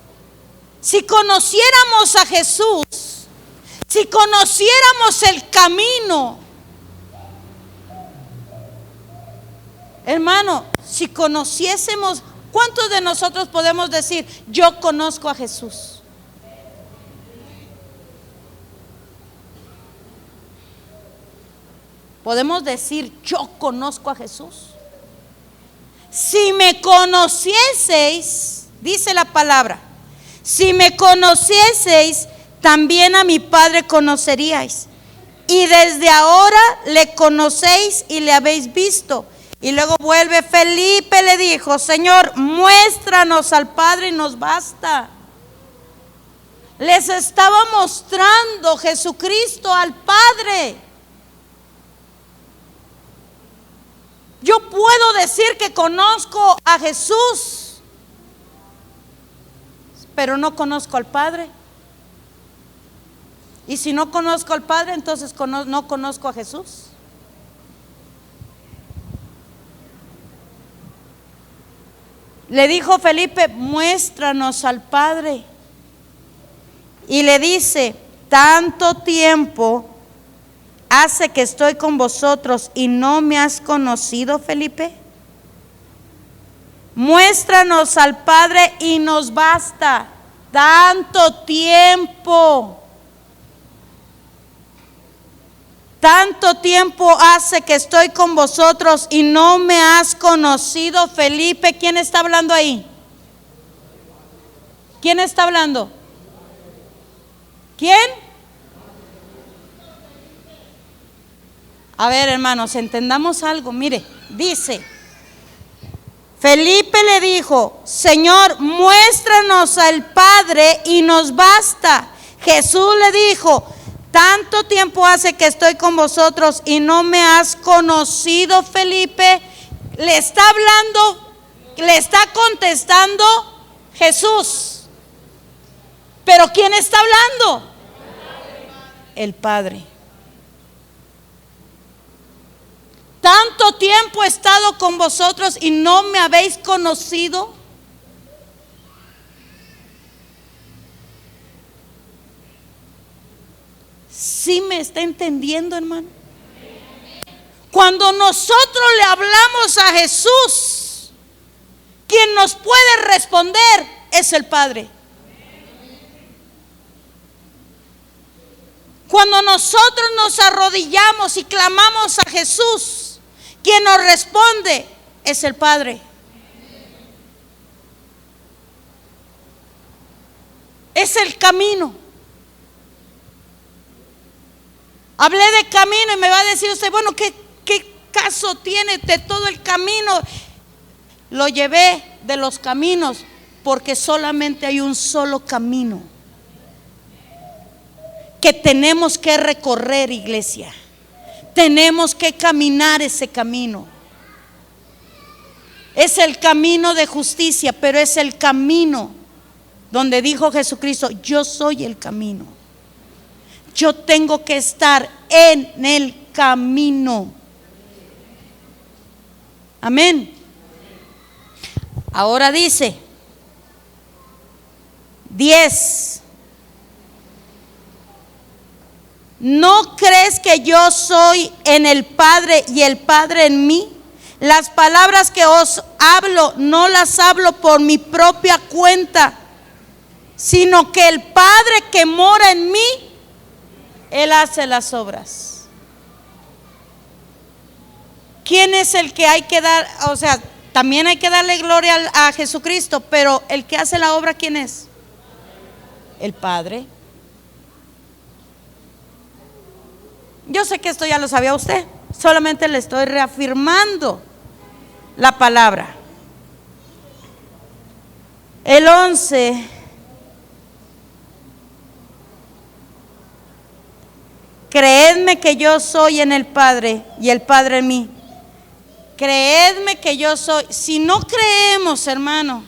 si conociéramos a Jesús, si conociéramos el camino, hermano, si conociésemos, ¿cuántos de nosotros podemos decir, yo conozco a Jesús? Podemos decir, yo conozco a Jesús. Si me conocieseis, dice la palabra, si me conocieseis, también a mi Padre conoceríais. Y desde ahora le conocéis y le habéis visto. Y luego vuelve Felipe, le dijo, Señor, muéstranos al Padre y nos basta. Les estaba mostrando Jesucristo al Padre. Yo puedo decir que conozco a Jesús, pero no conozco al Padre. Y si no conozco al Padre, entonces no conozco a Jesús. Le dijo Felipe, muéstranos al Padre. Y le dice, tanto tiempo hace que estoy con vosotros y no me has conocido, Felipe. muéstranos al Padre y nos basta. Tanto tiempo hace que estoy con vosotros y no me has conocido. Felipe, ¿quién está hablando ahí? ¿Quién está hablando? ¿Quién? A ver, hermanos, entendamos algo. Mire, dice, Felipe le dijo: Señor, muéstranos al Padre y nos basta. Jesús le dijo: tanto tiempo hace que estoy con vosotros y no me has conocido. Felipe le está hablando, le está contestando Jesús. Pero ¿quién está hablando? El Padre. Tanto tiempo he estado con vosotros y no me habéis conocido. ¿Sí me está entendiendo, hermano? Cuando nosotros le hablamos a Jesús, quien nos puede responder es el Padre. Cuando nosotros nos arrodillamos y clamamos a Jesús, quien nos responde es el Padre. Es el camino. Hablé de camino y me va a decir usted: bueno, ¿qué caso tiene de todo el camino? Lo llevé de los caminos porque solamente hay un solo camino que tenemos que recorrer, iglesia. Tenemos que caminar ese camino. Es el camino de justicia, pero es el camino donde dijo Jesucristo: yo soy el camino. Yo tengo que estar en el camino. Amén. Ahora dice 10. ¿No crees que yo soy en el Padre y el Padre en mí? Las palabras que os hablo no las hablo por mi propia cuenta, sino que el Padre que mora en mí, Él hace las obras. ¿Quién es el que hay que dar? O sea, también hay que darle gloria a Jesucristo, pero el que hace la obra, ¿quién es? El Padre. Yo sé que esto ya lo sabía usted, solamente le estoy reafirmando la palabra. El 11. Creedme que yo soy en el Padre y el Padre en mí. Creedme que yo soy. Si no creemos, hermano,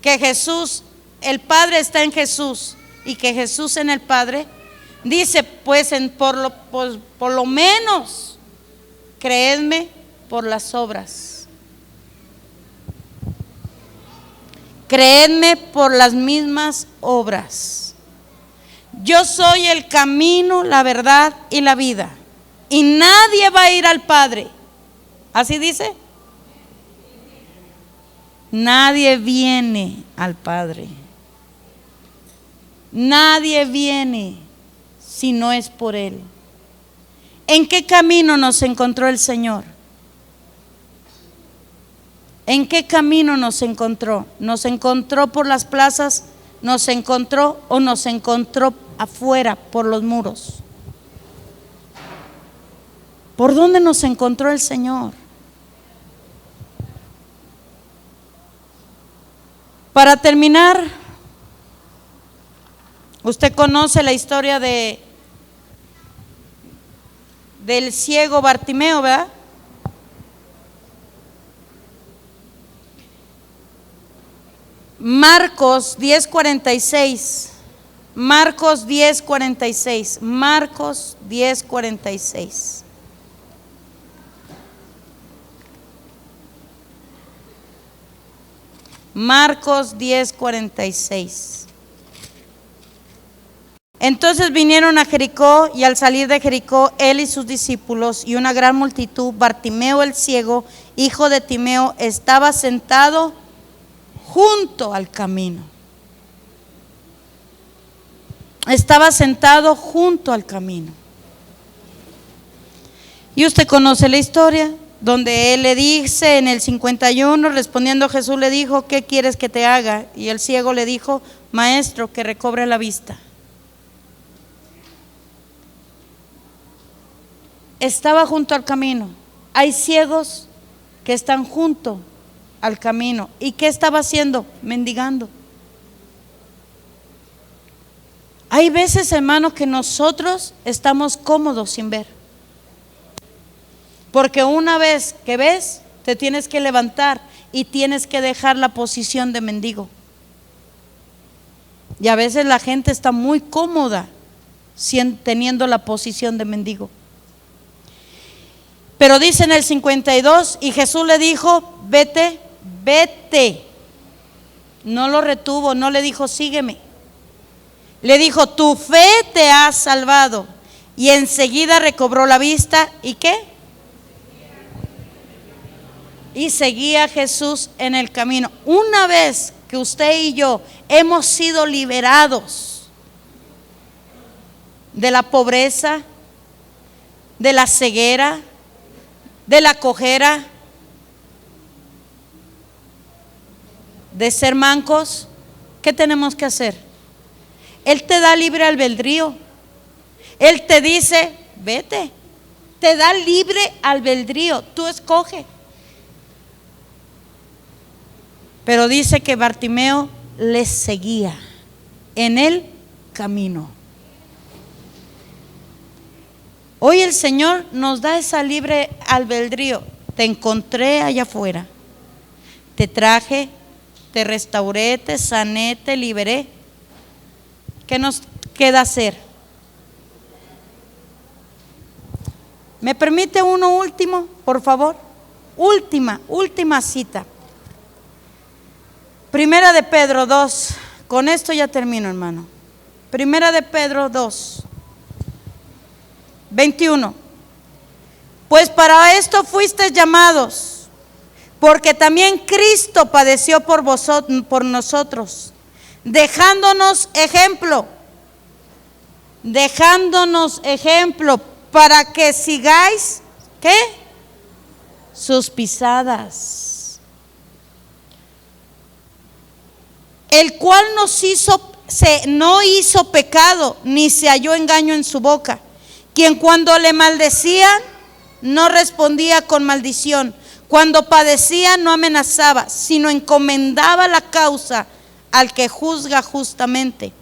que Jesús, el Padre está en Jesús y que Jesús en el Padre, dice, pues por lo menos creedme por las obras. Creedme por las mismas obras. Yo soy el camino, la verdad y la vida, y nadie va a ir al Padre. ¿Así dice? Nadie viene al Padre. Nadie viene si no es por Él. ¿En qué camino nos encontró el Señor? ¿En qué camino nos encontró? ¿Nos encontró por las plazas? ¿Nos encontró o nos encontró afuera por los muros? ¿Por dónde nos encontró el Señor? Para terminar, usted conoce la historia del ciego Bartimeo, ¿verdad? Marcos 10:46. Marcos 10:46. Marcos 10:46. Marcos 10:46. Entonces vinieron a Jericó, y al salir de Jericó, él y sus discípulos y una gran multitud, Bartimeo el ciego, hijo de Timeo, estaba sentado junto al camino. Estaba sentado junto al camino. Y usted conoce la historia, donde él le dice en el 51, respondiendo Jesús le dijo: ¿qué quieres que te haga? Y el ciego le dijo: Maestro, que recobre la vista. Estaba junto al camino. Hay ciegos que están junto al camino. ¿Y qué estaba haciendo? Mendigando. Hay veces, hermanos, que nosotros estamos cómodos sin ver. Porque una vez que ves, te tienes que levantar y tienes que dejar la posición de mendigo. Y a veces la gente está muy cómoda teniendo la posición de mendigo. Pero dice en el 52, y Jesús le dijo: vete, vete. No lo retuvo, no le dijo: sígueme. Le dijo: tu fe te ha salvado. Y enseguida recobró la vista. ¿Y qué? Y seguía Jesús en el camino. Una vez que usted y yo hemos sido liberados de la pobreza, de la ceguera, de la cojera, de ser mancos, ¿qué tenemos que hacer? Él te da libre albedrío. Él te dice: vete. Te da libre albedrío, tú escoge. Pero dice que Bartimeo les seguía en el camino. Hoy el Señor nos da esa libre albedrío. Te encontré allá afuera, te traje, te restauré, te sané, te liberé. ¿Qué nos queda hacer? ¿Me permite uno último, por favor? Última cita. Primera de Pedro 2. Con esto ya termino, hermano. Primera de Pedro 2, 21. Pues para esto fuisteis llamados, porque también Cristo padeció por nosotros, dejándonos ejemplo para que sigáis, ¿qué? Sus pisadas. El cual no hizo pecado, ni se halló engaño en su boca. Quien cuando le maldecían, no respondía con maldición. Cuando padecía, no amenazaba, sino encomendaba la causa al que juzga justamente.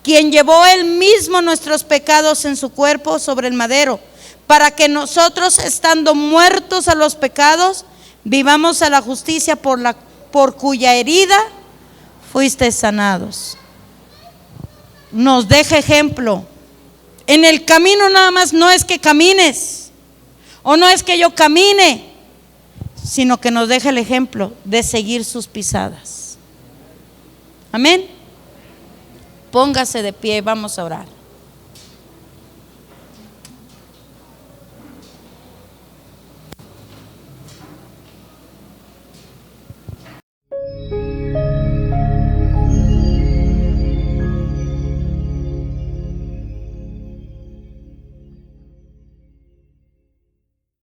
Quien llevó él mismo nuestros pecados en su cuerpo sobre el madero, para que nosotros, estando muertos a los pecados, vivamos a la justicia, por cuya herida fuiste sanados. Nos deja ejemplo. En el camino nada más no es que camines, o no es que yo camine, sino que nos deja el ejemplo de seguir sus pisadas. Amén. Póngase de pie y vamos a orar.